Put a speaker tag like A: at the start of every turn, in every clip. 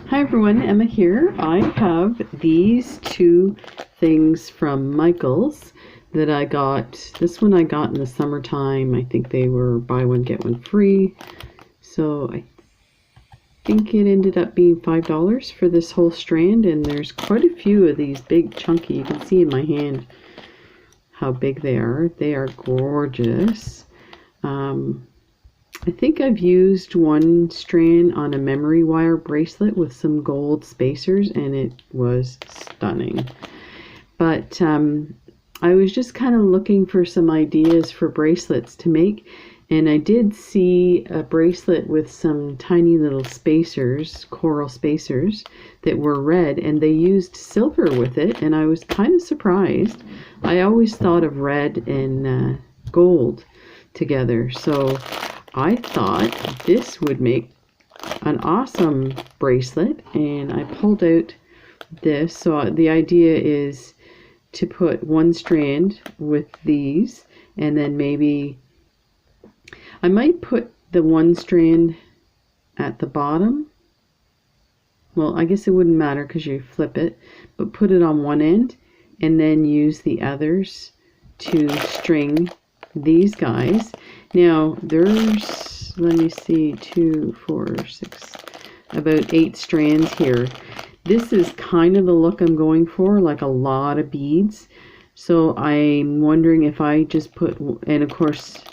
A: Hi everyone, Emma here. I have these two things from Michael's that I got. This one I got in the summertime. I think they were buy one get one free. So I think it ended up being $5 for this whole strand, and there's quite a few of these big chunky. You can see in my hand how big they are. They are gorgeous. I think I've used one strand on a memory wire bracelet with some gold spacers, and it was stunning. But I was just kind of looking for some ideas for bracelets to make, and I did see a bracelet with some tiny little spacers, coral spacers, that were red, and they used silver with it, and I was kind of surprised. I always thought of red and gold together, so I thought this would make an awesome bracelet, and I pulled out this. So the idea is to put one strand with these, and then maybe I might put the one strand at the bottom. Well, I guess it wouldn't matter because you flip it, but put it on one end and then use the others to string these guys. Now there's, let me see, 2, 4, 6, about 8 strands here. This is kind of the look I'm going for, like a lot of beads. So I'm wondering if I just put, and of course,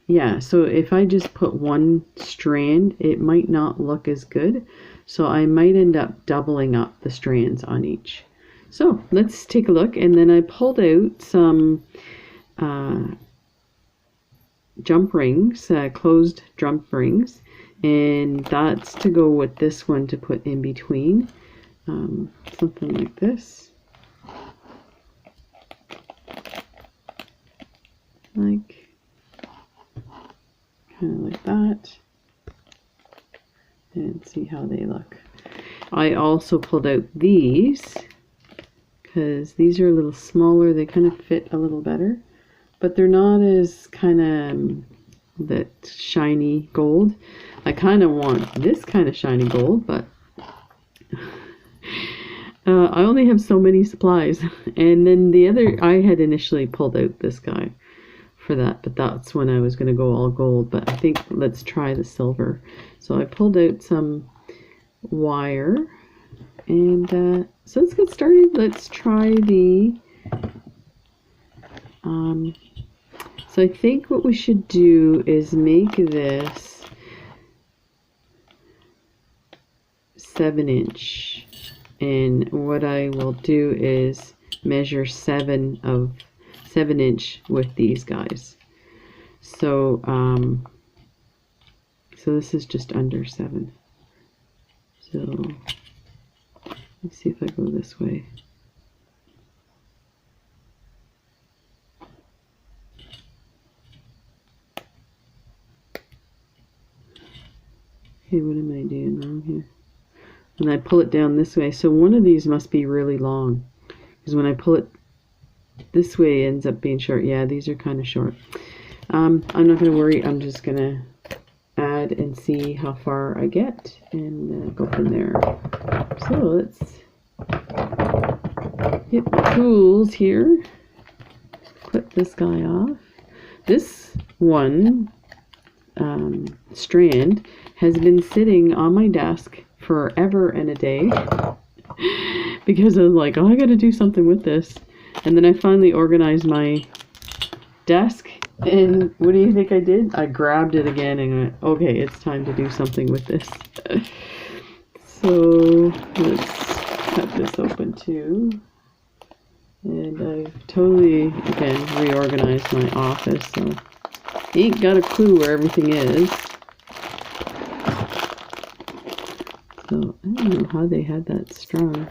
A: yeah, so if I just put one strand, it might not look as good. So I might end up doubling up the strands on each. So let's take a look. And then I pulled out some jump rings, closed jump rings, and that's to go with this one to put in between, something like this, like kind of like that, and see how they look. I also pulled out these because these are a little smaller, they kind of fit a little better, but they're not as kind of that shiny gold. I kind of want this kind of shiny gold, but I only have so many supplies. And then the other, I had initially pulled out this guy for that, but that's when I was going to go all gold. But I think let's try the silver. So I pulled out some wire, and so let's get started. Let's try the so I think what we should do is make this 7-inch, and what I will do is measure 7-inch with these guys. So so this is just under 7. So let's see if I go this way. Okay, what am I doing wrong here? And I pull it down this way. So one of these must be really long, because when I pull it this way, it ends up being short. Yeah, these are kind of short. I'm not going to worry. I'm just going to add and see how far I get, and go from there. So let's get my tools here. Clip this guy off. This one strand has been sitting on my desk forever and a day because I was like, oh, I gotta do something with this. And then I finally organized my desk, and what do you think I did? I grabbed it again and went, okay, it's time to do something with this. So let's cut this open too. And I've totally, again, reorganized my office, so I ain't got a clue where everything is. So I don't know how they had that strung.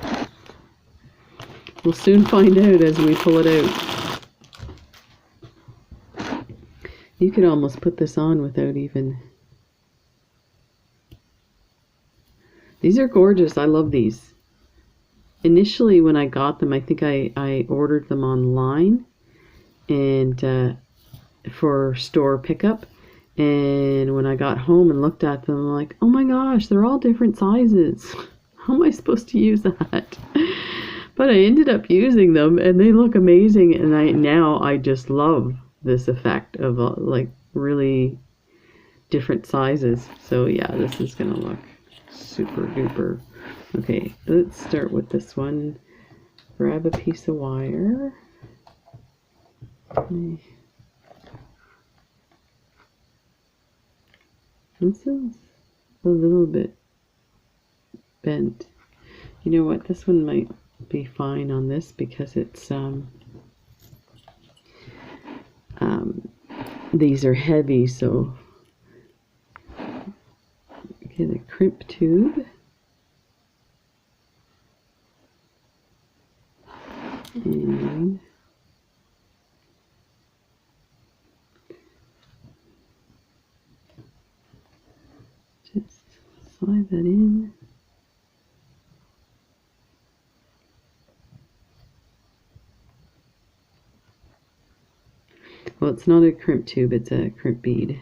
A: We'll soon find out as we pull it out. You could almost put this on without even... These are gorgeous. I love these. Initially when I got them, I think I ordered them online and for store pickup, And when I got home and looked at them, I'm like, oh my gosh, they're all different sizes. How am I supposed to use that? But I ended up using them and they look amazing. And now I just love this effect of like really different sizes. So yeah, this is gonna look super duper. Okay, let's start with this one. Grab a piece of wire. This is a little bit bent. You know what? This one might be fine on this because it's these are heavy. So okay, the crimp tube. And just slide that in. Well, it's not a crimp tube, it's a crimp bead.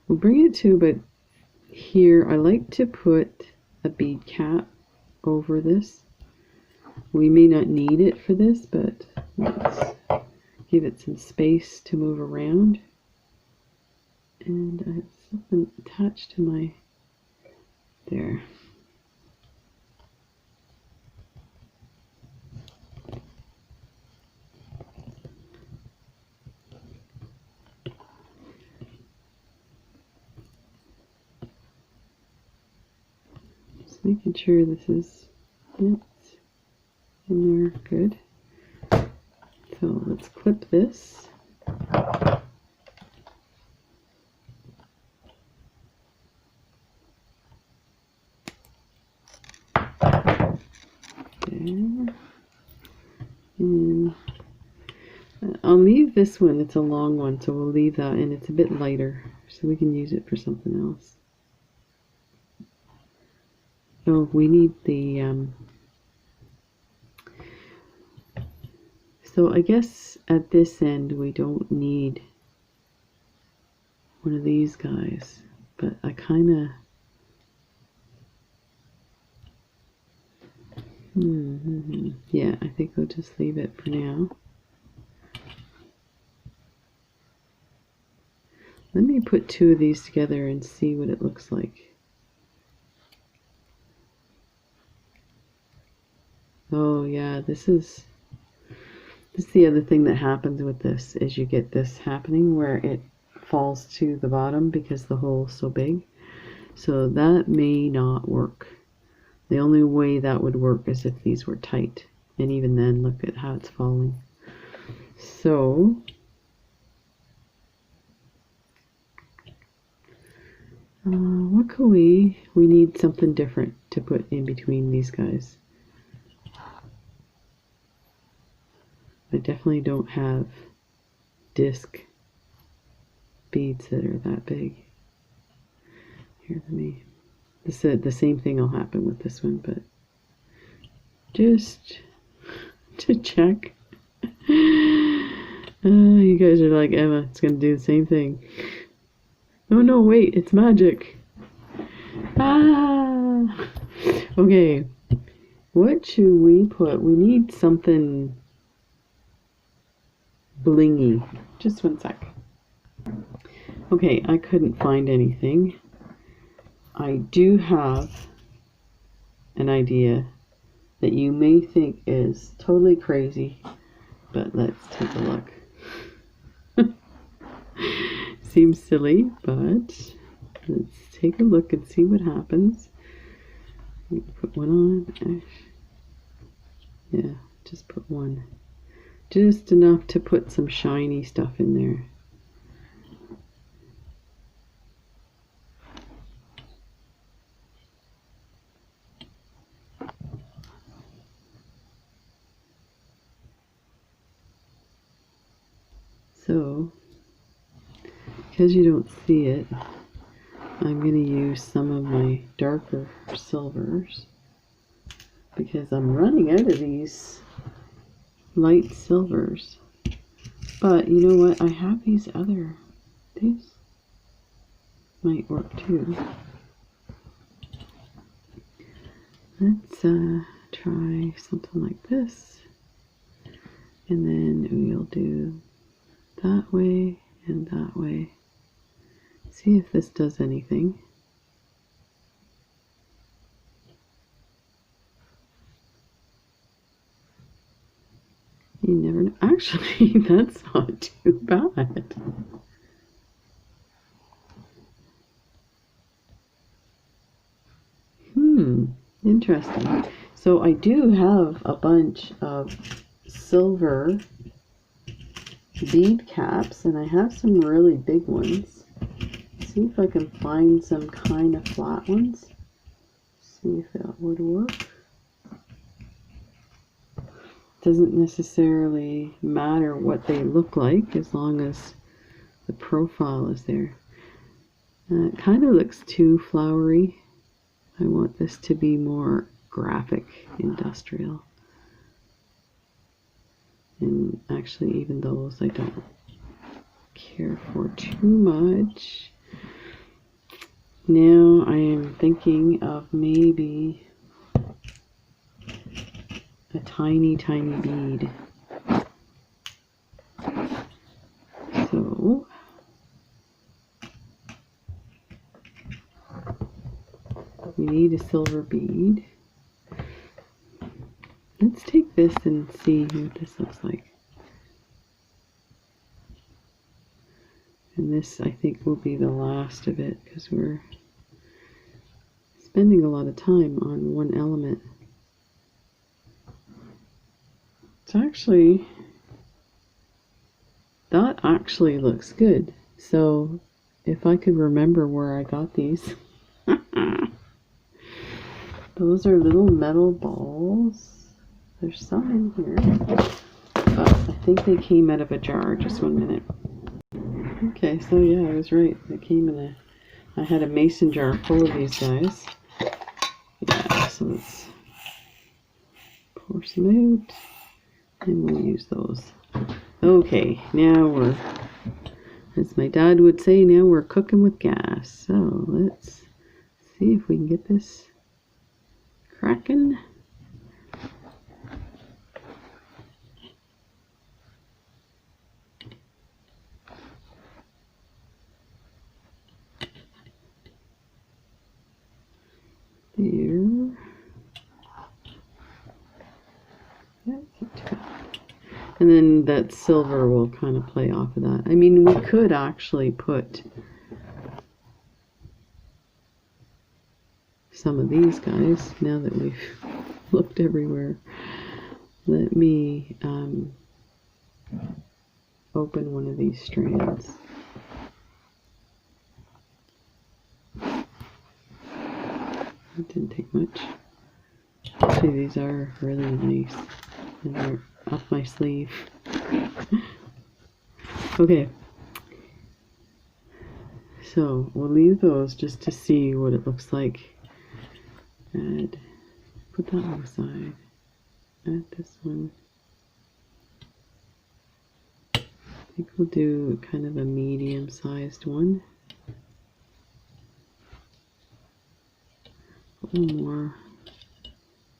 A: We'll bring it to, but here I like to put a bead cap over this. We may not need it for this, but let's give it some space to move around. And I have something attached to my, there. Just making sure this is it in there, good. So let's clip this. There. And I'll leave this one, it's a long one, so we'll leave that, and it's a bit lighter, so we can use it for something else. Oh, we need the, so I guess at this end we don't need one of these guys, but I kind of, yeah, I think we'll just leave it for now. Let me put two of these together and see what it looks like. Oh yeah, this is the other thing that happens with this, is you get this happening where it falls to the bottom because the hole's so big. So that may not work. The only way that would work is if these were tight. And even then, look at how it's falling. So, what can we need something different to put in between these guys. I definitely don't have disc beads that are that big. Here, let me, the same thing will happen with this one, but just to check. You guys are like, Emma, it's going to do the same thing. Oh no, wait, it's magic. Ah! Okay, what should we put? We need something blingy. Just one sec. Okay, I couldn't find anything. I do have an idea that you may think is totally crazy, but let's take a look. Seems silly, but let's take a look and see what happens. Put one on. Yeah, just put one. Just enough to put some shiny stuff in there. So, because you don't see it, I'm going to use some of my darker silvers because I'm running out of these light silvers. But you know what? I have these might work too. Let's try something like this. And then we'll do that way and that way. See if this does anything. You never know. Actually, that's not too bad. Interesting. So I do have a bunch of silver bead caps, and I have some really big ones. See if I can find some kind of flat ones. See if that would work. Doesn't necessarily matter what they look like as long as the profile is there. It kind of looks too flowery. I want this to be more graphic, industrial. And actually even those I don't care for too much. Now I am thinking of maybe a tiny bead. So we need a silver bead. Let's take this and see what this looks like. And this, I think, will be the last of it because we're spending a lot of time on one element. It's actually, that actually looks good. So if I could remember where I got these. Those are little metal balls. There's some in here, but I think they came out of a jar. Just 1 minute. Okay, so yeah, I was right. They came in I had a mason jar full of these guys. Yeah, so let's pour some out, and we'll use those. Okay, now we're, as my dad would say, now we're cooking with gas. So let's see if we can get this cracking. There. That's not too bad. And then that silver will kind of play off of that. I mean, we could actually put some of these guys, now that we've looked everywhere. Let me open one of these strands. It didn't take much. Actually, these are really nice, and they're up my sleeve. Okay, so we'll leave those just to see what it looks like. And put that on the side. Add this one. I think we'll do kind of a medium-sized one. A little more.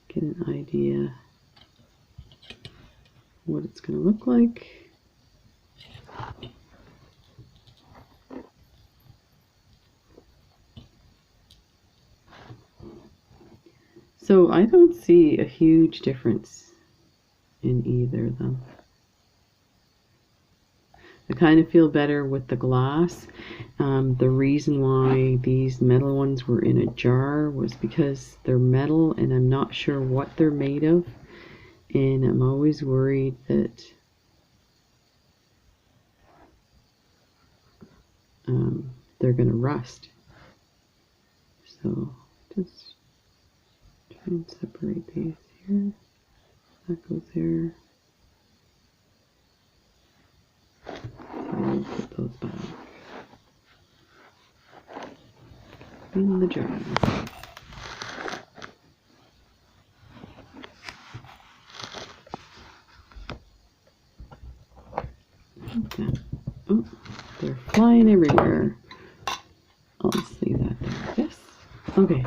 A: Get an idea what it's going to look like. So I don't see a huge difference in either of them. I kind of feel better with the glass. The reason why these metal ones were in a jar was because they're metal and I'm not sure what they're made of. And I'm always worried that they're going to rust. So just try and separate these here. That goes there. So we'll put those back in the jar. Oh, they're flying everywhere. I'll just leave that there. Yes. Okay.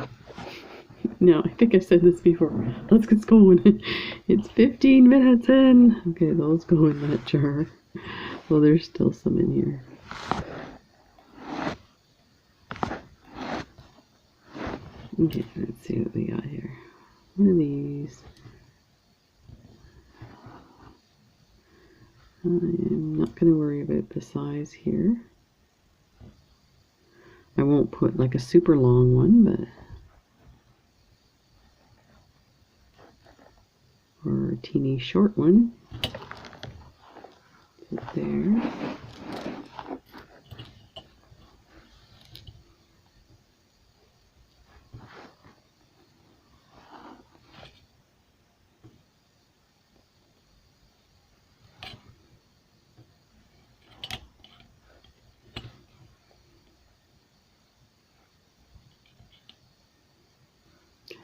A: No, I think I've said this before. Let's get going. It's 15 minutes in. Okay, those go in that jar. Well, there's still some in here. Okay, let's see what we got here. One of these. I'm not going to worry about the size here. I won't put like a super long one, but or a teeny short one. Put there.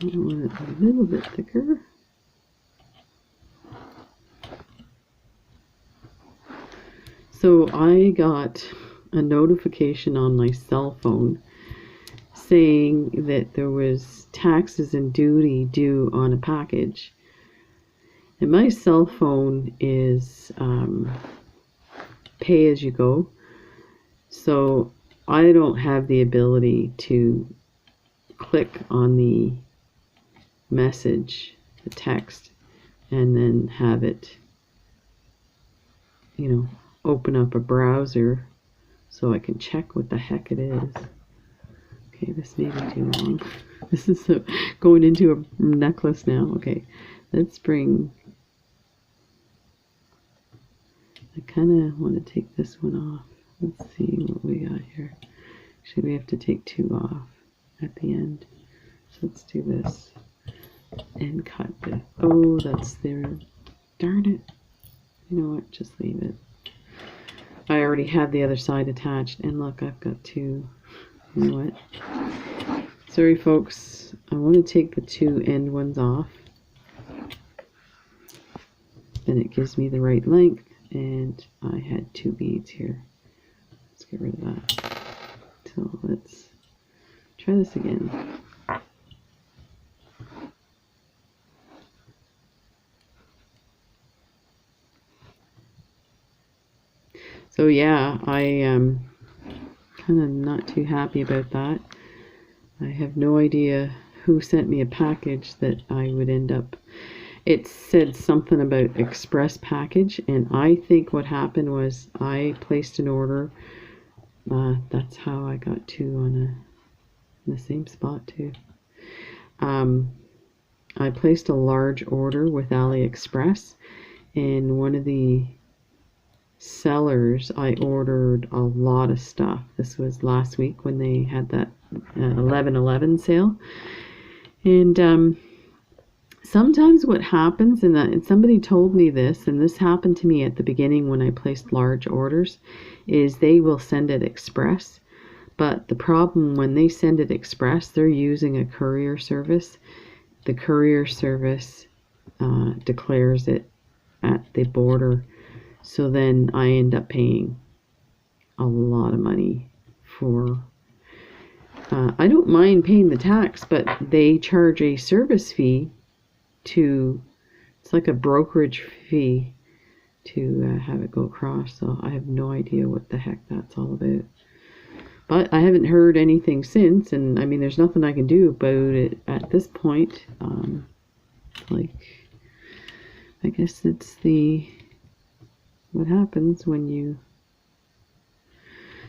A: I want it a little bit thicker. So I got a notification on my cell phone saying that there was taxes and duty due on a package. And my cell phone is pay as you go. So I don't have the ability to click on the message, the text, and then have it, you know, open up a browser so I can check what the heck it is. Okay, this may be too long. This is going into a necklace now. Okay, let's bring, I kind of want to take this one off. Let's see what we got here. Actually, we have to take two off at the end. So let's do this and cut it. Oh, that's there. Darn it. You know what? Just leave it. I already have the other side attached, and look, I've got two. You know what? Sorry, folks. I want to take the two end ones off. Then it gives me the right length, and I had two beads here. Let's get rid of that. So let's try this again. So yeah, I am kind of not too happy about that. I have no idea who sent me a package that I would end up. It said something about express package, and I think what happened was I placed an order. That's how I got two on in the same spot too. I placed a large order with AliExpress, and one of the sellers, I ordered a lot of stuff. This was last week when they had that 11/11 sale. And sometimes what happens, and somebody told me this, and this happened to me at the beginning when I placed large orders, is they will send it express. But the problem when they send it express, they're using a courier service. The courier service declares it at the border. So then I end up paying a lot of money for, I don't mind paying the tax, but they charge a service fee to, it's like a brokerage fee to have it go across. So I have no idea what the heck that's all about. But I haven't heard anything since, and I mean, there's nothing I can do about it at this point. Like, I guess it's what happens when you,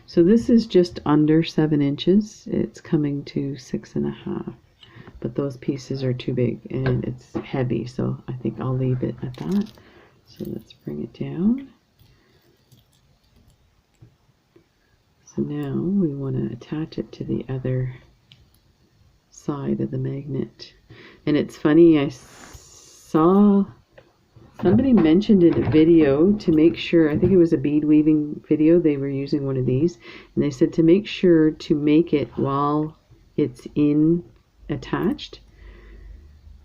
A: so this is just under 7 inches. It's coming to 6.5, but those pieces are too big and it's heavy, so I think I'll leave it at that. So let's bring it down. So now we want to attach it to the other side of the magnet. And it's funny, I saw somebody mentioned in a video to make sure, I think it was a bead weaving video, they were using one of these, and they said to make sure to make it while it's attached,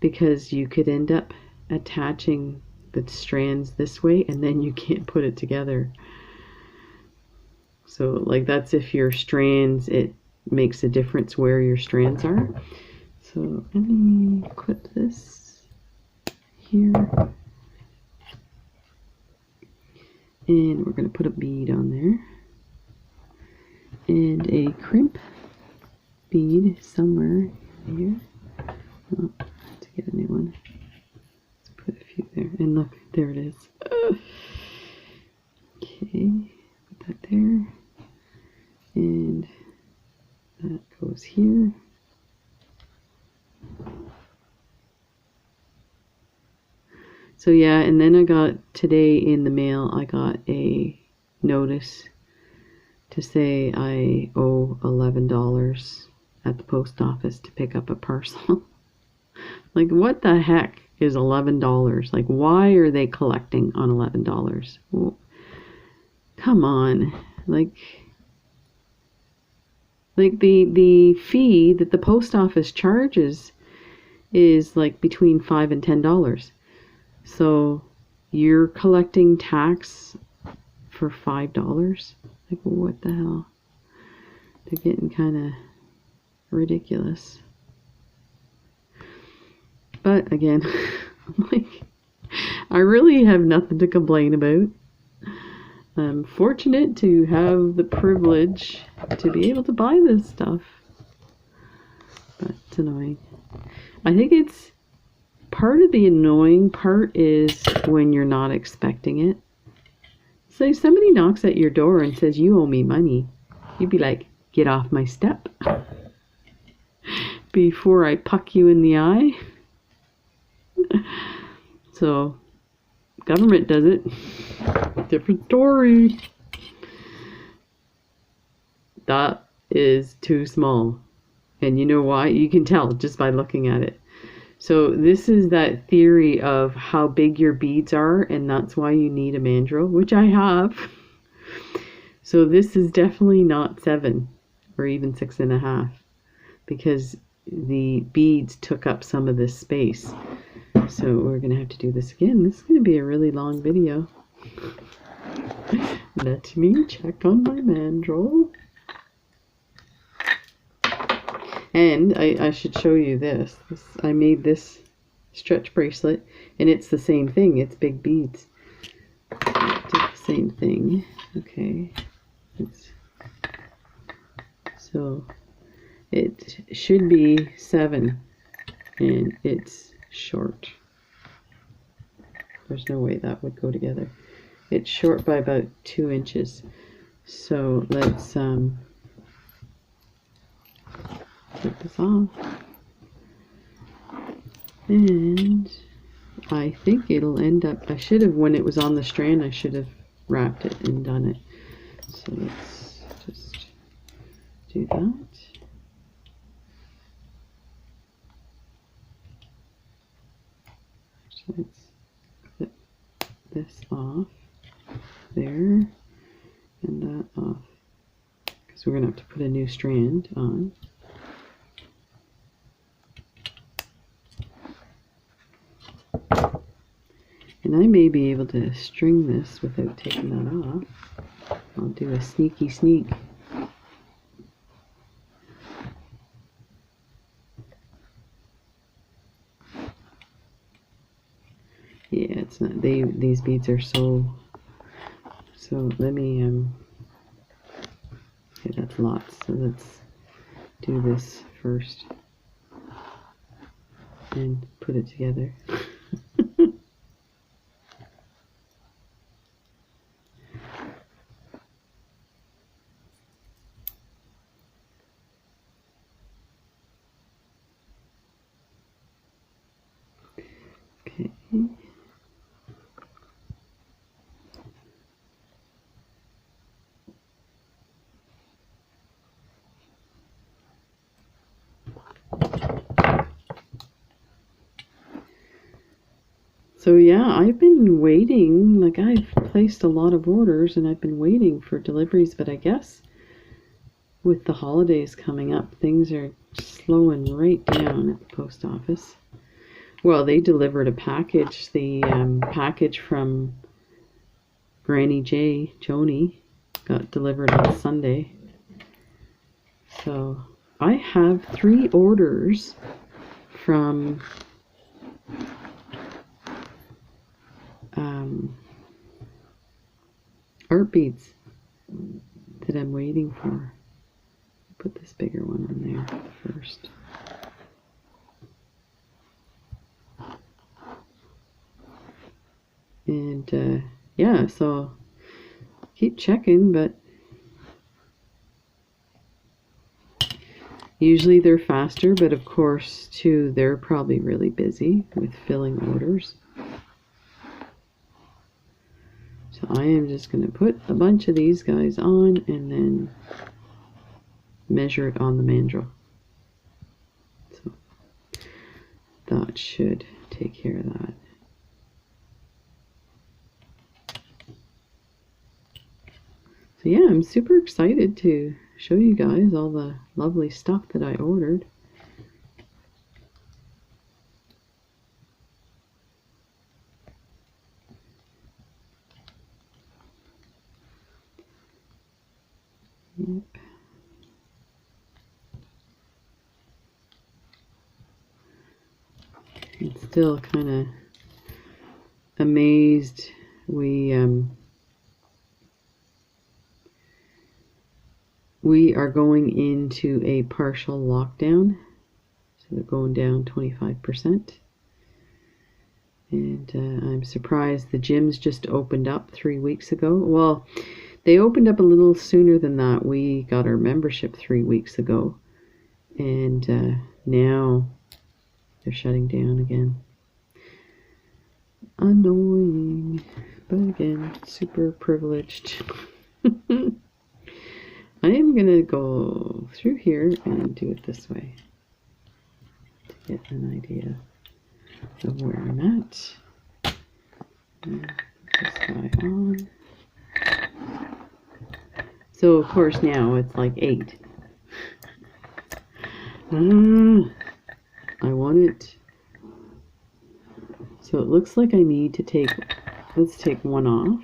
A: because you could end up attaching the strands this way and then you can't put it together. So like that's if your strands, it makes a difference where your strands are. So let me clip this here. And we're going to put a bead on there. And a crimp bead somewhere here. Oh, I have to get a new one. Let's put a few there. And look, there it is. Okay, put that there. And that goes here. So yeah, and then I got today in the mail, I got a notice to say I owe $11 at the post office to pick up a parcel. Like, what the heck is $11? Like, why are they collecting on $11? Well, come on. Like the fee that the post office charges is like between $5 and $10. So you're collecting tax for $5? Like, what the hell? They're getting kind of ridiculous. But again, like, I really have nothing to complain about. I'm fortunate to have the privilege to be able to buy this stuff. But it's annoying. I think it's part of the annoying part is when you're not expecting it. So if somebody knocks at your door and says, you owe me money, you'd be like, get off my step before I puck you in the eye. So government does it. Different story. That is too small. And you know why? You can tell just by looking at it. So this is that theory of how big your beads are, and that's why you need a mandrel, which I have. So this is definitely not 7 or even 6.5, because the beads took up some of this space. So we're going to have to do this again. This is going to be a really long video. Let me check on my mandrel. And I should show you this. I made this stretch bracelet, and it's the same thing. It's big beads. Did the same thing. Okay. So it should be 7, and it's short. There's no way that would go together. It's short by about 2 inches. So let's take this off. And I think it'll end up, I should have, when it was on the strand, I should have wrapped it and done it. So let's just do that. So let's clip this off there and that off, because we're going to have to put a new strand on. And I may be able to string this without taking that off. I'll do a sneaky sneak. Yeah, it's not, these beads are so let me okay, that's lots, so let's do this first and put it together. Okay. So yeah, I've been waiting, like I've placed a lot of orders and I've been waiting for deliveries, but I guess with the holidays coming up, things are slowing right down at the post office. Well, they delivered a package, the package from Granny J, Joni, got delivered on Sunday. So I have 3 orders from art beads that I'm waiting for. Put this bigger one on there first. And yeah, so keep checking, but usually they're faster, but of course too they're probably really busy with filling orders. So I am just going to put a bunch of these guys on and then measure it on the mandrel. So that should take care of that. So yeah, I'm super excited to show you guys all the lovely stuff that I ordered. Yep. I'm still kind of amazed. We are going into a partial lockdown, so they're going down 25%. And I'm surprised the gyms just opened up 3 weeks ago. Well, they opened up a little sooner than that. We got our membership 3 weeks ago, and now they're shutting down again. Annoying, but again, super privileged. I am gonna go through here and do it this way to get an idea of where I'm at. And put this guy on. So of course now it's like 8. I want it. So it looks like I need to take, let's take one off.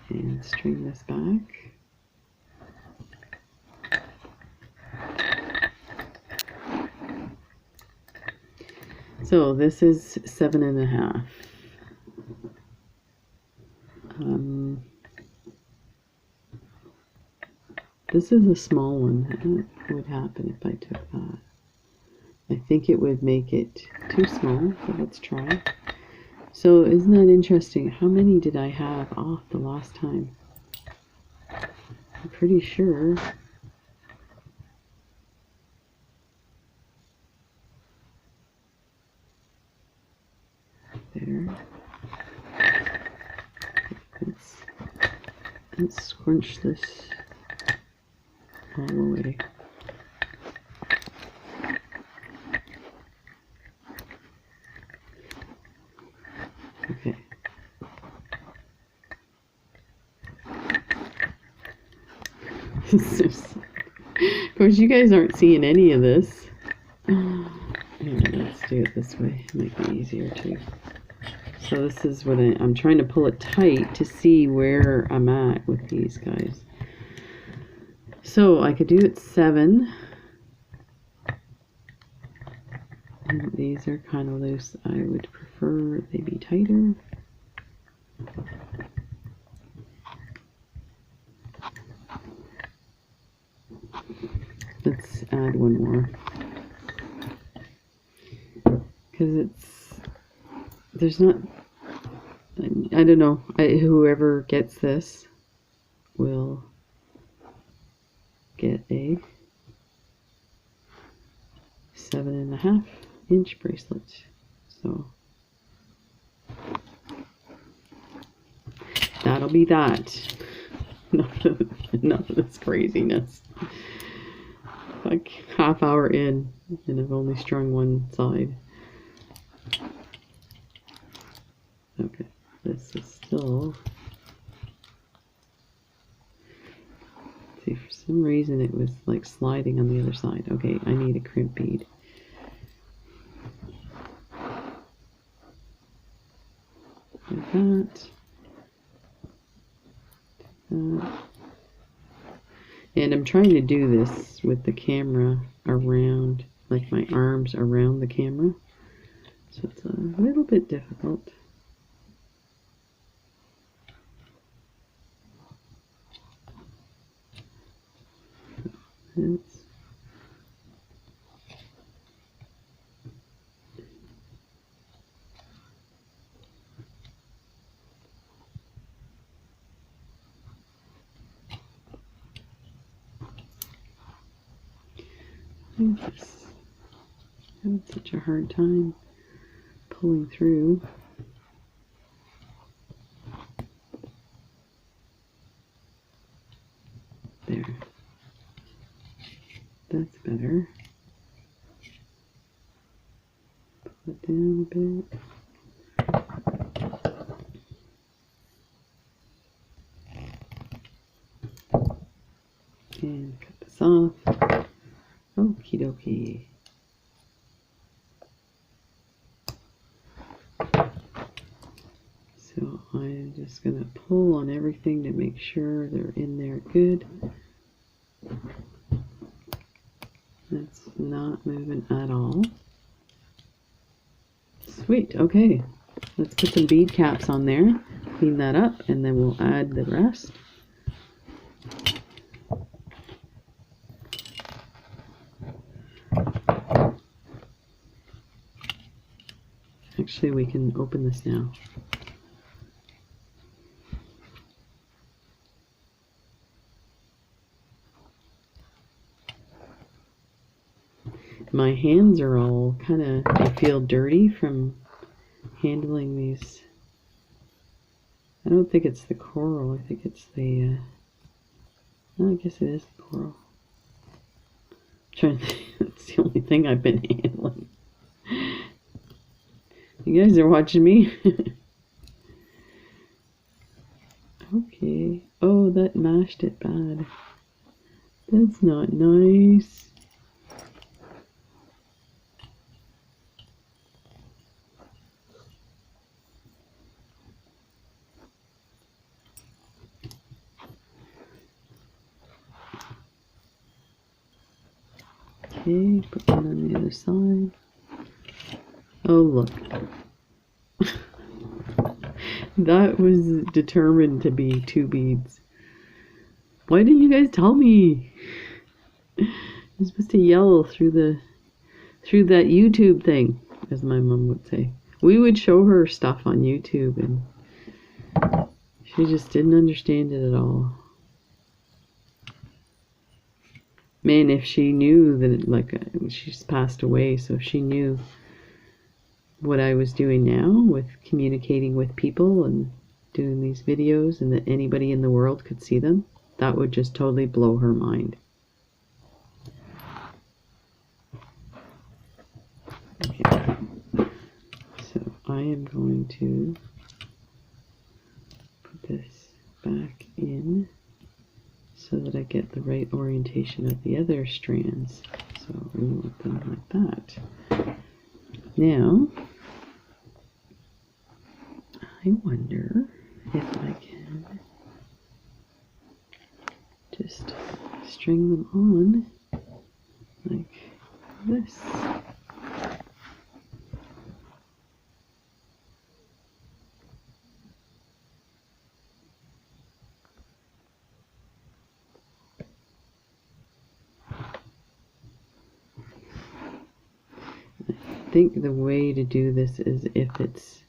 A: And string this back. So this is 7.5. This is a small one. What would happen if I took that? I think it would make it too small, but let's try. So isn't that interesting? How many did I have off the last time? I'm pretty sure. There. Let's scrunch this all the way. Okay. Of course, you guys aren't seeing any of this. Here, let's do it this way. It might be easier too. So this is what I'm trying to pull it tight to see where I'm at with these guys. So I could do it 7. And these are kind of loose. I would prefer they be tighter. Let's add one more. Because there's not, I don't know, whoever gets this will get a 7.5-inch bracelet. So that'll be that. Enough of this craziness. Like half hour in, and I've only strung one side. Okay, this is still. See, for some reason it was like sliding on the other side. Okay, I need a crimp bead. that. And I'm trying to do this with the camera around, like my arms around the camera. So it's a little bit difficult. It's having such a hard time pulling through. There. That's better. Pull it down a bit. And cut this off. Okie dokie. So I'm just going to pull on everything to make sure they're in there good. That's not moving at all. Sweet, okay. Let's put some bead caps on there, clean that up, and then we'll add the rest. Actually, we can open this now. My hands are all kind of, I feel dirty from handling these. I don't think it's the coral, I think it's the, I guess it is the coral. I'm trying to think, that's the only thing I've been handling. You guys are watching me? Okay. Oh, that mashed it bad. That's not nice. Okay, put that on the other side. Oh, look. That was determined to be 2 beads. Why didn't you guys tell me? You're supposed to yell through that YouTube thing, as my mom would say. We would show her stuff on YouTube and she just didn't understand it at all. Man, if she knew that, she's passed away, so if she knew what I was doing now with communicating with people and doing these videos and that anybody in the world could see them, that would just totally blow her mind. Okay. So I am going to put this back in so that I get the right orientation of the other strands. So we want them like that. Now, I wonder if I can just string them on like this. I think the way to do this is if it's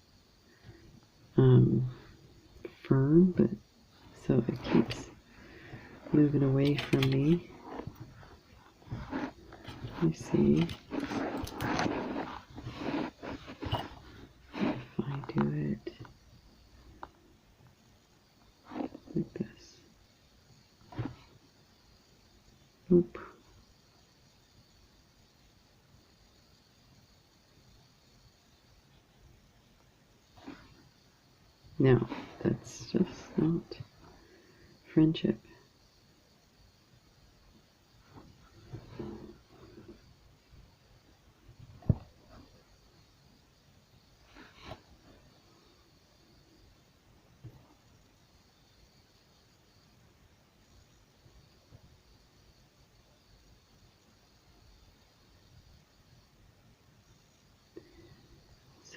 A: firm, but so it keeps moving away from me. Let me see if I do it like this. Oop. No, that's just not friendship.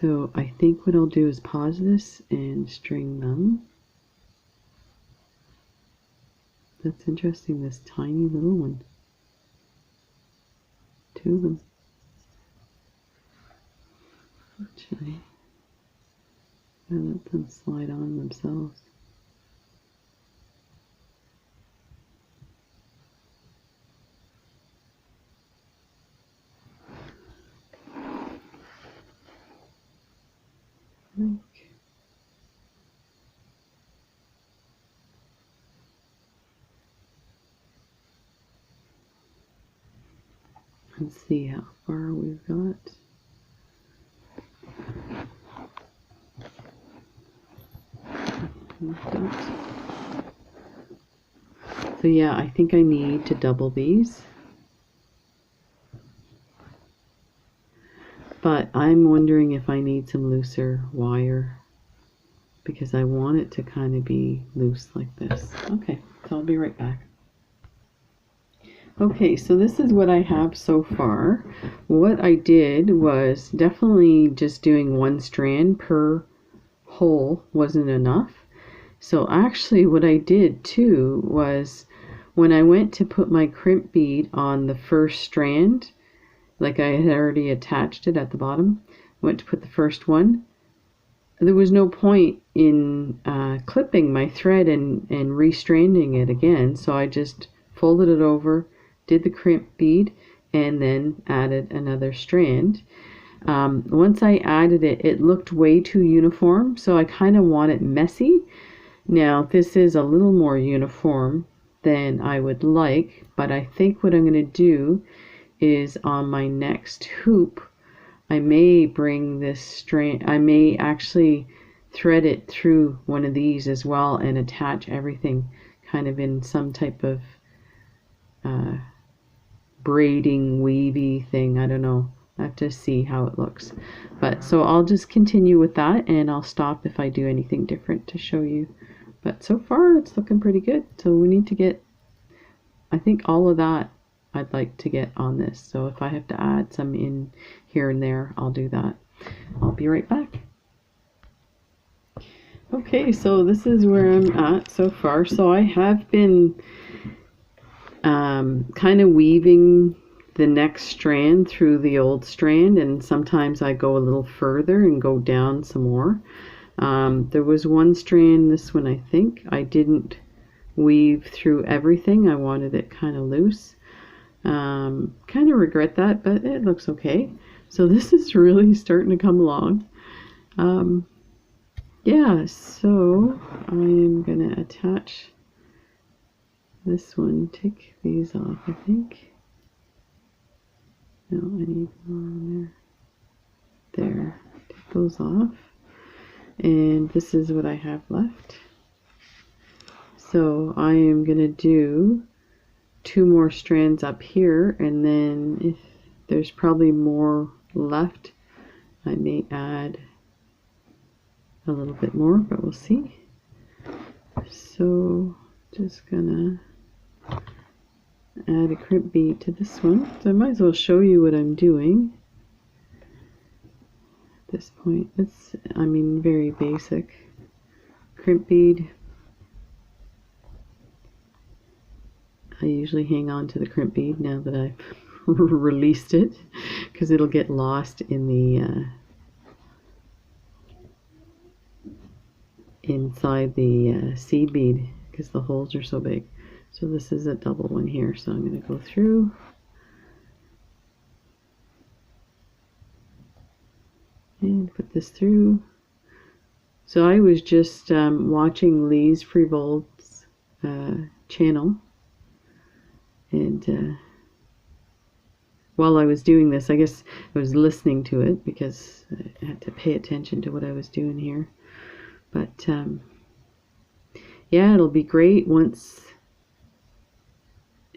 A: So I think what I'll do is pause this and string them. That's interesting, this tiny little one. Two of them. Actually, I let them slide on themselves. Let's see how far we've got. So yeah, I think I need to double these. But I'm wondering if I need some looser wire, because I want it to kind of be loose like this. Okay, so I'll be right back. Okay, so this is what I have so far. What I did was definitely just doing one strand per hole wasn't enough. So actually what I did too was when I went to put my crimp bead on the first strand, like I had already attached it at the bottom, went to put the first one, there was no point in clipping my thread and restranding it again, so I just folded it over, did the crimp bead, and then added another strand. Once I added it, it looked way too uniform, so I kind of want it messy. Now this is a little more uniform than I would like, but I think what I'm going to do is on my next hoop, I may bring this strand, I may actually thread it through one of these as well and attach everything kind of in some type of braiding, weavy thing. I don't know. I have to see how it looks. But so I'll just continue with that, and I'll stop if I do anything different to show you. But so far it's looking pretty good. So we need to get, I think all of that I'd like to get on this. So if I have to add some in here and there, I'll do that. I'll be right back. Okay, so this is where I'm at so far. So I have been kind of weaving the next strand through the old strand, and sometimes I go a little further and go down some more. There was one strand, this one I think, I didn't weave through everything. I wanted it kind of loose. Kind of regret that, but it looks okay. So this is really starting to come along. Yeah, so I am going to attach this one, take these off, I think. No, I need more on there. There, take those off. And this is what I have left. So I am going to do 2 more strands up here, and then if there's probably more left, I may add a little bit more, but we'll see. So just gonna add a crimp bead to this one. So I might as well show you what I'm doing at this point. It's, I mean, very basic. Crimp bead. I usually hang on to the crimp bead now that I've released it, because it'll get lost in the inside the seed bead, because the holes are so big. So this is a double one here, so I'm going to go through and put this through. So I was just watching Lee's Frivold's channel, and while I was doing this, I guess I was listening to it because I had to pay attention to what I was doing here. But yeah, it'll be great once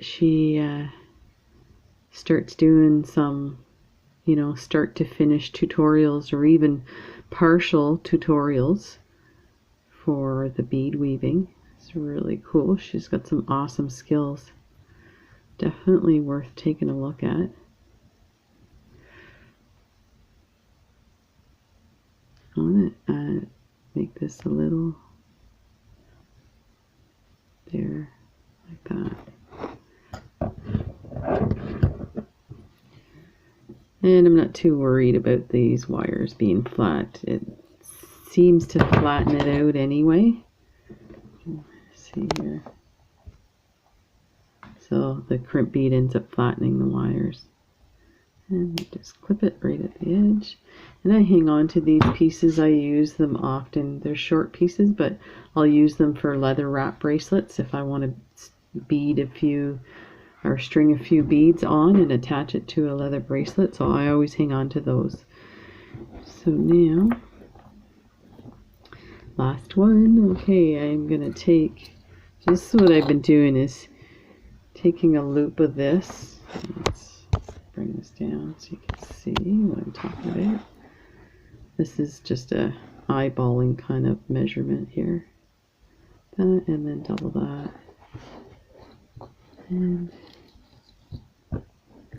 A: she starts doing some, you know, start to finish tutorials, or even partial tutorials for the bead weaving. It's really cool. She's got some awesome skills. Definitely worth taking a look at. I want to make this a little there, like that. And I'm not too worried about these wires being flat. It seems to flatten it out anyway. Let's see here. So the crimp bead ends up flattening the wires. And just clip it right at the edge. And I hang on to these pieces. I use them often. They're short pieces, but I'll use them for leather wrap bracelets if I want to bead a few or string a few beads on and attach it to a leather bracelet. So I always hang on to those. So now, last one. Okay, I'm going to take, this is what I've been doing, is taking a loop of this. Let's bring this down so you can see what I'm talking about. This is just a eyeballing kind of measurement here. That, and then double that. And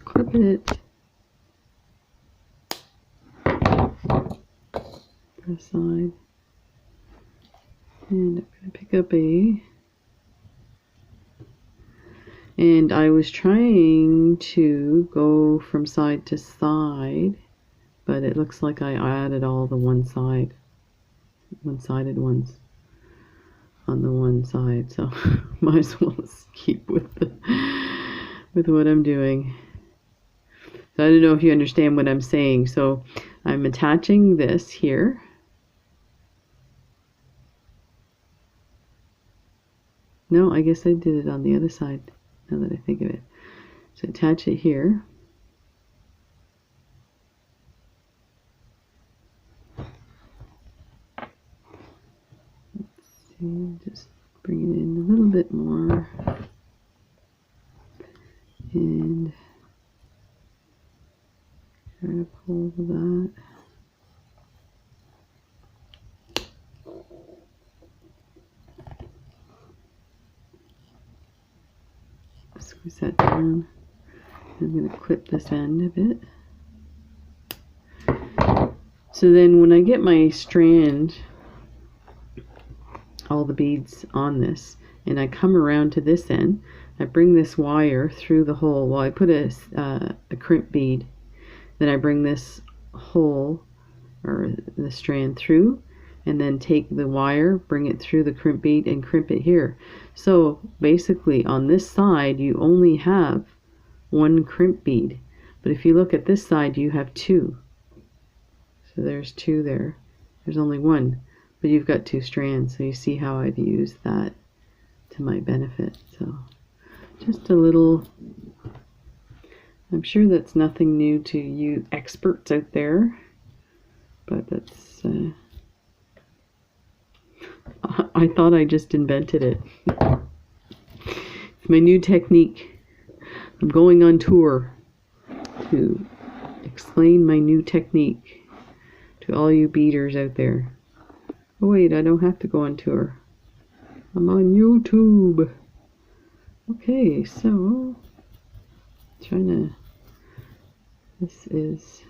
A: clip it. This side. And I'm going to pick up and I was trying to go from side to side, but it looks like I added all the one-sided ones on the one side, so might as well keep with what I'm doing. So I don't know if you understand what I'm saying. So I'm attaching this here. No, I guess I did it on the other side, now that I think of it. So attach it here. Let's see, just bring it in a little bit more. And try to pull that. Squeeze that down. I'm going to clip this end a bit. So then when I get my strand, all the beads on this, and I come around to this end, I bring this wire through the hole. Well, I put a crimp bead, then I bring this hole or the strand through, and then take the wire, bring it through the crimp bead and crimp it here. So basically on this side you only have one crimp bead, but if you look at this side you have two. So there's two there. There's only one, but you've got two strands, so you see how I'd use that to my benefit. So just a little, I'm sure that's nothing new to you experts out there, but that's I thought I just invented it. It's my new technique. I'm going on tour to explain my new technique to all you beaders out there. Oh wait, I don't have to go on tour. I'm on YouTube. Okay, so this is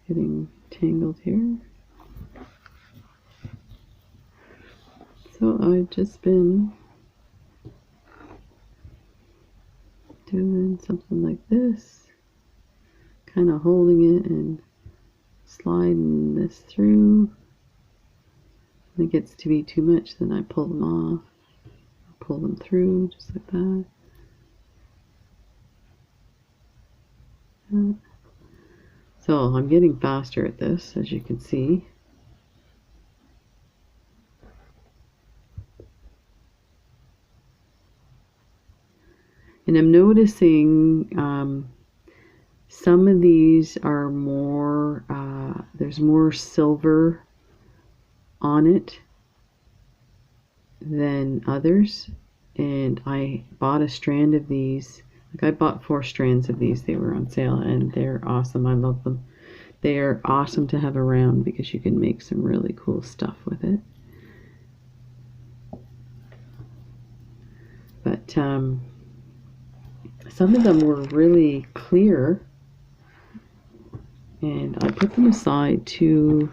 A: getting tangled here. So I've just been doing something like this, kind of holding it and sliding this through. When it gets to be too much, then I pull them off, pull them through just like that. So I'm getting faster at this, as you can see. And I'm noticing some of these are more, there's more silver on it than others. And I bought a strand of these. Like I bought 4 strands of these. They were on sale and they're awesome. I love them. They are awesome to have around because you can make some really cool stuff with it. But some of them were really clear, and I put them aside to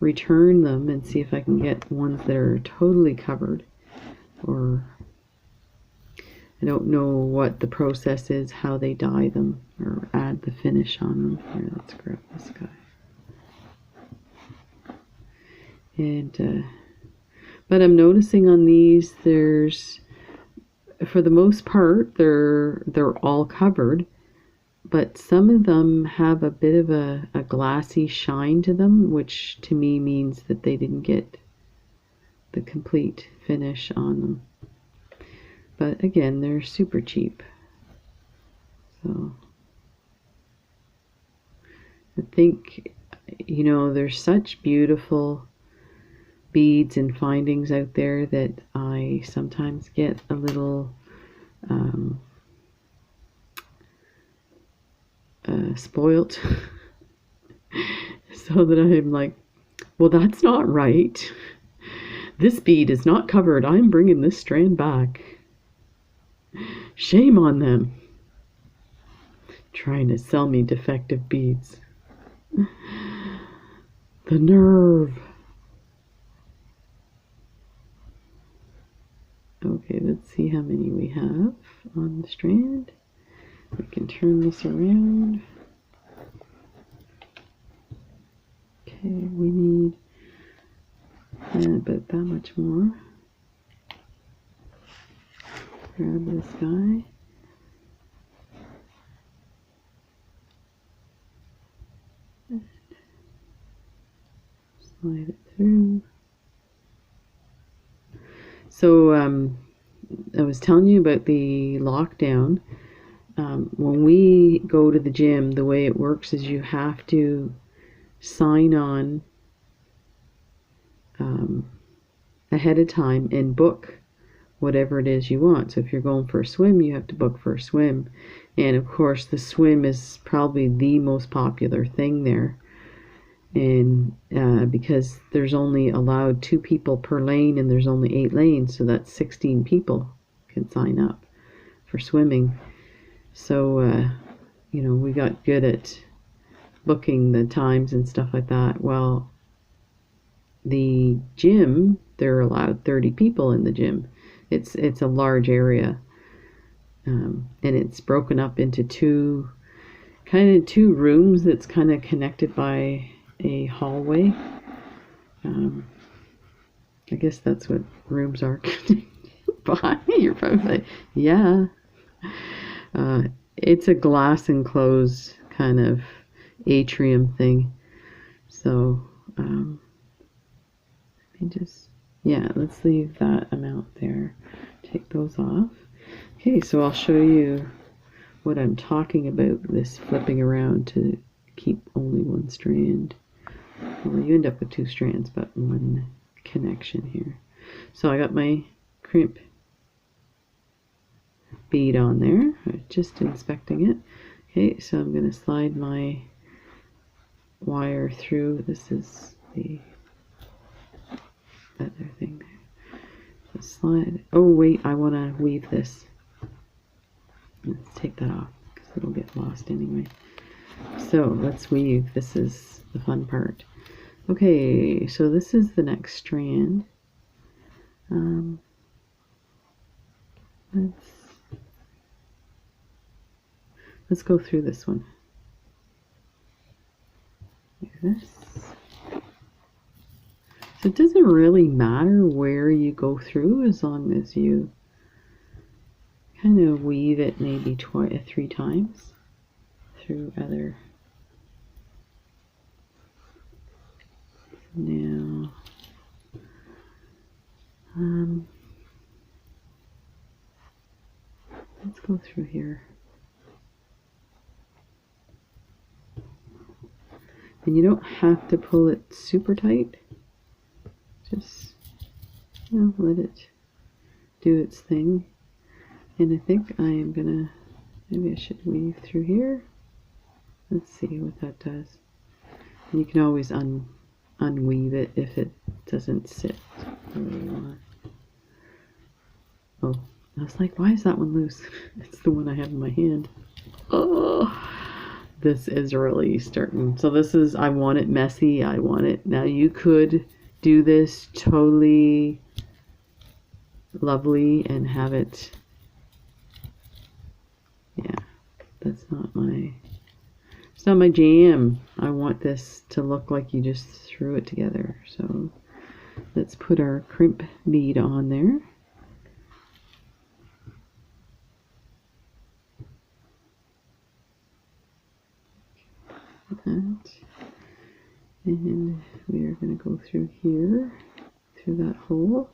A: return them and see if I can get ones that are totally covered, or I don't know what the process is, how they dye them or add the finish on them. Here, let's grab this guy. And but I'm noticing on these, there's, for the most part, they're all covered, but some of them have a bit of a glassy shine to them, which to me means that they didn't get the complete finish on them. But again, they're super cheap. So I think, you know, there's such beautiful beads and findings out there that I sometimes get a little spoilt. So that I'm like, well, that's not right. This bead is not covered. I'm bringing this strand back. Shame on them. Trying to sell me defective beads. The nerve. Okay, let's see how many we have on the strand. We can turn this around. Okay, we need about that much more. Grab this guy. Slide it through. So I was telling you about the lockdown. When we go to the gym, the way it works is you have to sign on ahead of time and book whatever it is you want. So if you're going for a swim, you have to book for a swim. And of course, the swim is probably the most popular thing there. And because there's only allowed 2 people per lane, and there's only 8 lanes, so that's 16 people can sign up for swimming. So, you know, we got good at booking the times and stuff like that. Well, the gym, they're allowed 30 people in the gym. It's a large area, and it's broken up into two rooms that's kind of connected by a hallway. I guess that's what rooms are. Behind me, you're probably like, yeah. It's a glass enclosed kind of atrium thing. So, let me just, yeah, let's leave that amount there. Take those off. Okay, so I'll show you what I'm talking about, this flipping around to keep only one strand. Well, you end up with 2 strands, but 1 connection here. So I got my crimp bead on there. I'm just inspecting it. Okay, so I'm going to slide my wire through. This is the other thing there. So slide. Oh wait, I want to weave this. Let's take that off because it'll get lost anyway. So let's weave. This is the fun part. Okay, so this is the next strand. Let's go through this one. Like this. So it doesn't really matter where you go through as long as you kind of weave it maybe 3 times through other. Now, let's go through here. And you don't have to pull it super tight. Just, you know, let it do its thing. And I think I am gonna, maybe I should weave through here. Let's see what that does. And you can always unweave it if it doesn't sit the way you want. Oh, I was like, why is that one loose? It's the one I have in my hand. Oh, this is really starting. So this is, I want it messy. I want it. Now you could do this totally lovely and have it, yeah, that's not my, it's not my jam. I want this to look like you just threw it together. So let's put our crimp bead on there. That. And we are going to go through here, through that hole,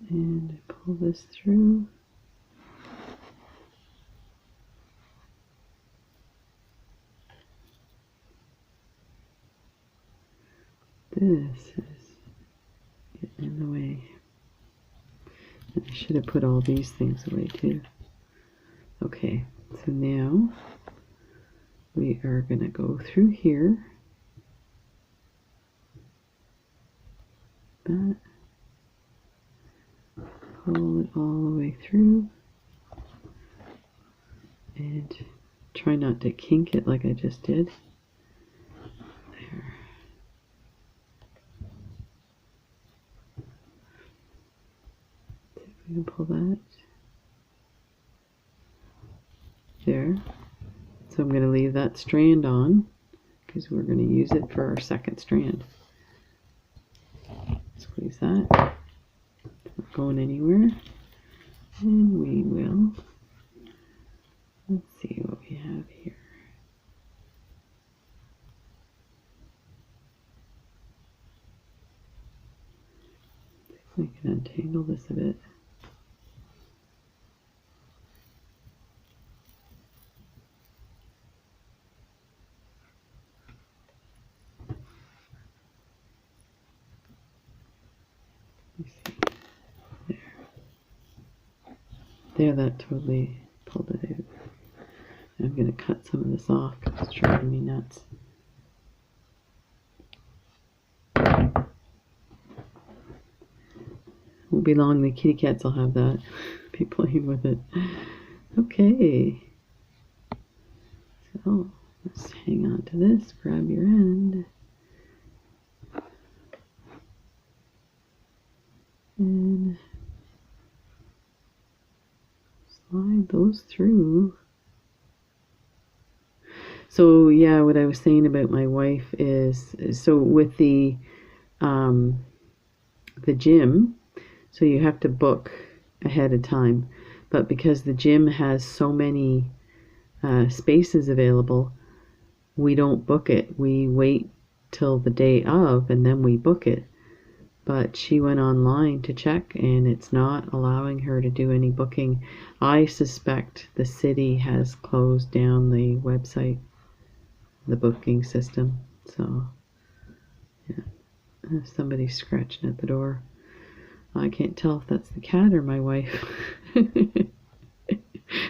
A: and pull this through. This is getting in the way. And I should have put all these things away too. Okay, so now we are going to go through here. That. Pull it all the way through. And try not to kink it like I just did. There. See if we can pull that. There. So I'm going to leave that strand on because we're going to use it for our second strand. Squeeze that. It's not going anywhere. And we will, let's see what we have here. See if we can untangle this a bit. There, that totally pulled it out. I'm going to cut some of this off because it's driving me nuts. Won't be long, the kitty cats will have that. Be playing with it. Okay. So, let's hang on to this, grab your end. And slide those through. So yeah, what I was saying about my wife is, so with the gym, so you have to book ahead of time, but because the gym has so many spaces available, we don't book it. We wait till the day of and then we book it. But she went online to check and it's not allowing her to do any booking. I suspect the city has closed down the website, the booking system. So yeah, somebody's scratching at the door. I can't tell if that's the cat or my wife.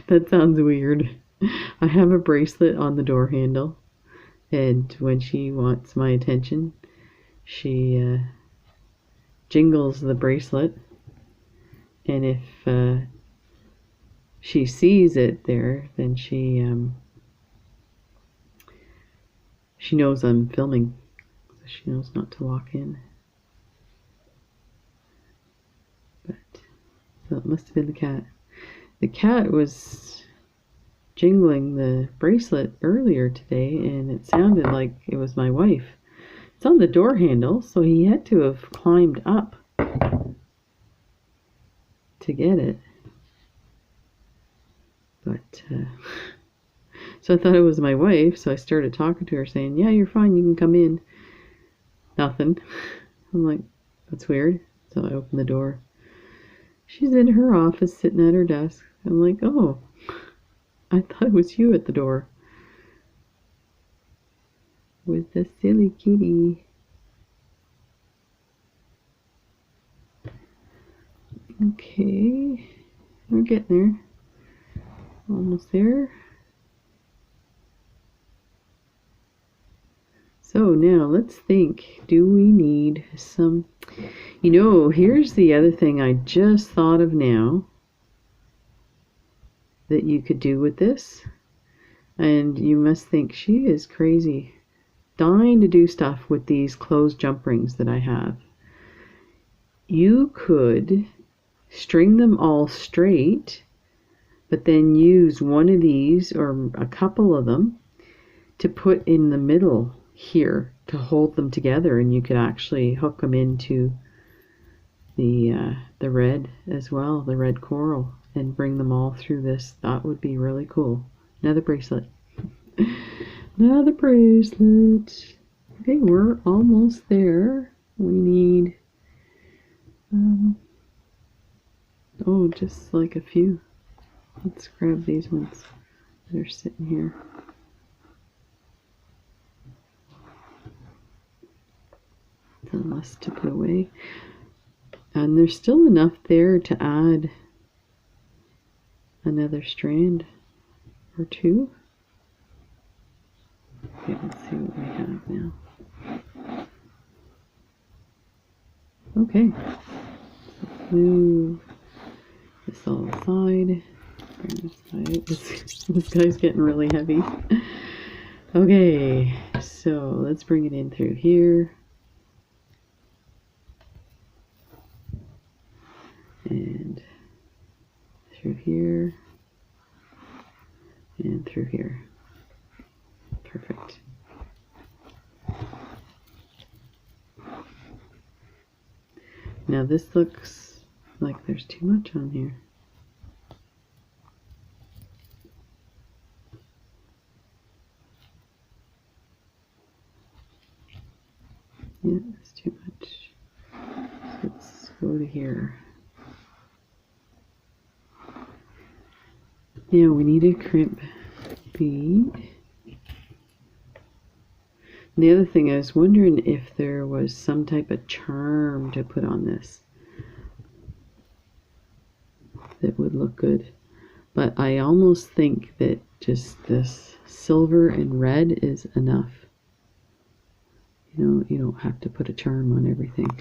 A: That sounds weird. I have a bracelet on the door handle, and when she wants my attention, she jingles the bracelet, and if she sees it there, then she knows I'm filming, so she knows not to walk in. But so it must have been the cat. The cat was jingling the bracelet earlier today, and it sounded like it was my wife. It's on the door handle, so he had to have climbed up to get it. But so I thought it was my wife, so I started talking to her saying, yeah, you're fine, you can come in. Nothing. I'm like, that's weird. So I opened the door. She's in her office sitting at her desk. I'm like, oh, I thought it was you at the door with the silly kitty. Okay, we're getting there. Almost there. So now let's think, do we need some, here's the other thing I just thought of now that you could do with this. And you must think she is crazy, dying to do stuff with these closed jump rings that I have. You could string them all straight, but then use one of these or a couple of them to put in the middle here to hold them together, and you could actually hook them into the red as well, the red coral, and bring them all through this. That would be really cool. Another bracelet. Another bracelet. Okay, we're almost there. We need oh, just like a few. Let's grab these ones that are sitting here. The less to put away. And there's still enough there to add another strand or two. Okay, let's see what we have now. Okay, so move this all aside. This guy's getting really heavy. Okay, so let's bring it in through here. And through here. And through here. Perfect. Now this looks like there's too much on here. Yeah, it's too much. So let's go to here. Now we need a crimp bead. And the other thing, I was wondering if there was some type of charm to put on this that would look good. But I almost think that just this silver and red is enough. You know, you don't have to put a charm on everything.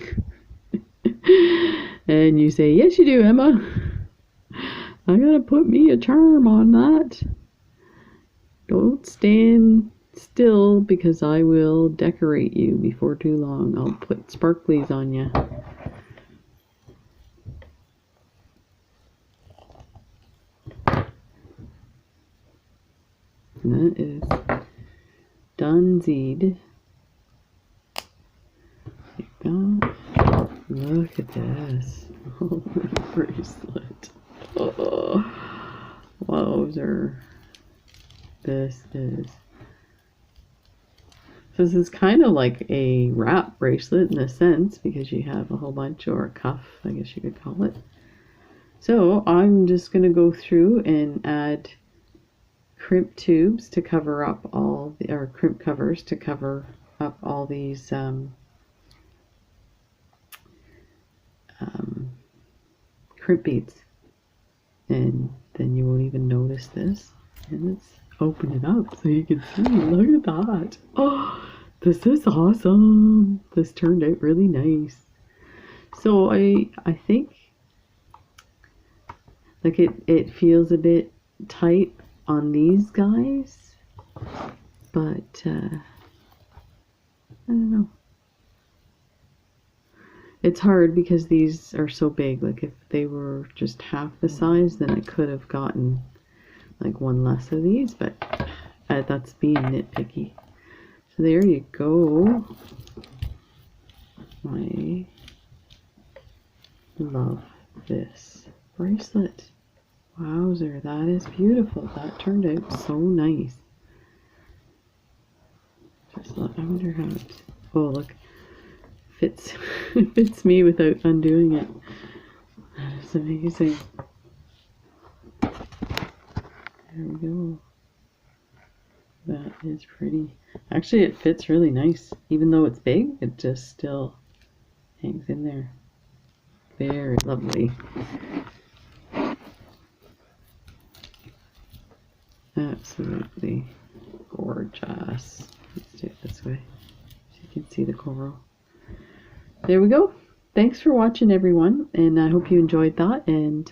A: And you say, yes you do, Emma. I gotta put me a charm on that. Don't stand still, because I will decorate you before too long. I'll put sparklies on you. And that is Dunseed. Like that. Look at this. Oh, my bracelet. Oh, wowzer. This is kind of like a wrap bracelet in a sense, because you have a whole bunch, or a cuff, I guess you could call it. So I'm just going to go through and add crimp tubes to cover up all the, or crimp covers to cover up all these crimp beads, and then you won't even notice this. And let's open it up so you can see. Look at that. Oh, this is awesome. This turned out really nice. So I think like it feels a bit tight on these guys, but I don't know. It's hard because these are so big. Like if they were just half the size, then I could have gotten like one less of these, but that's being nitpicky. So there you go. I love this bracelet. Wowzer, that is beautiful. That turned out so nice. Just look, I wonder how it, oh look, fits fits me without undoing it. That is amazing. There we go. That is pretty. Actually, it fits really nice. Even though it's big, it just still hangs in there. Very lovely. Absolutely gorgeous. Let's do it this way so you can see the coral. There we go. Thanks for watching, everyone, and I hope you enjoyed that. And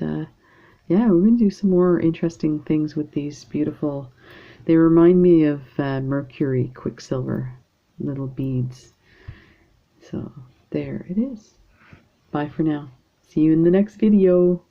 A: yeah, we're going to do some more interesting things with these beautiful They remind me of mercury, quicksilver, little beads. So there it is. Bye for now. See you in the next video.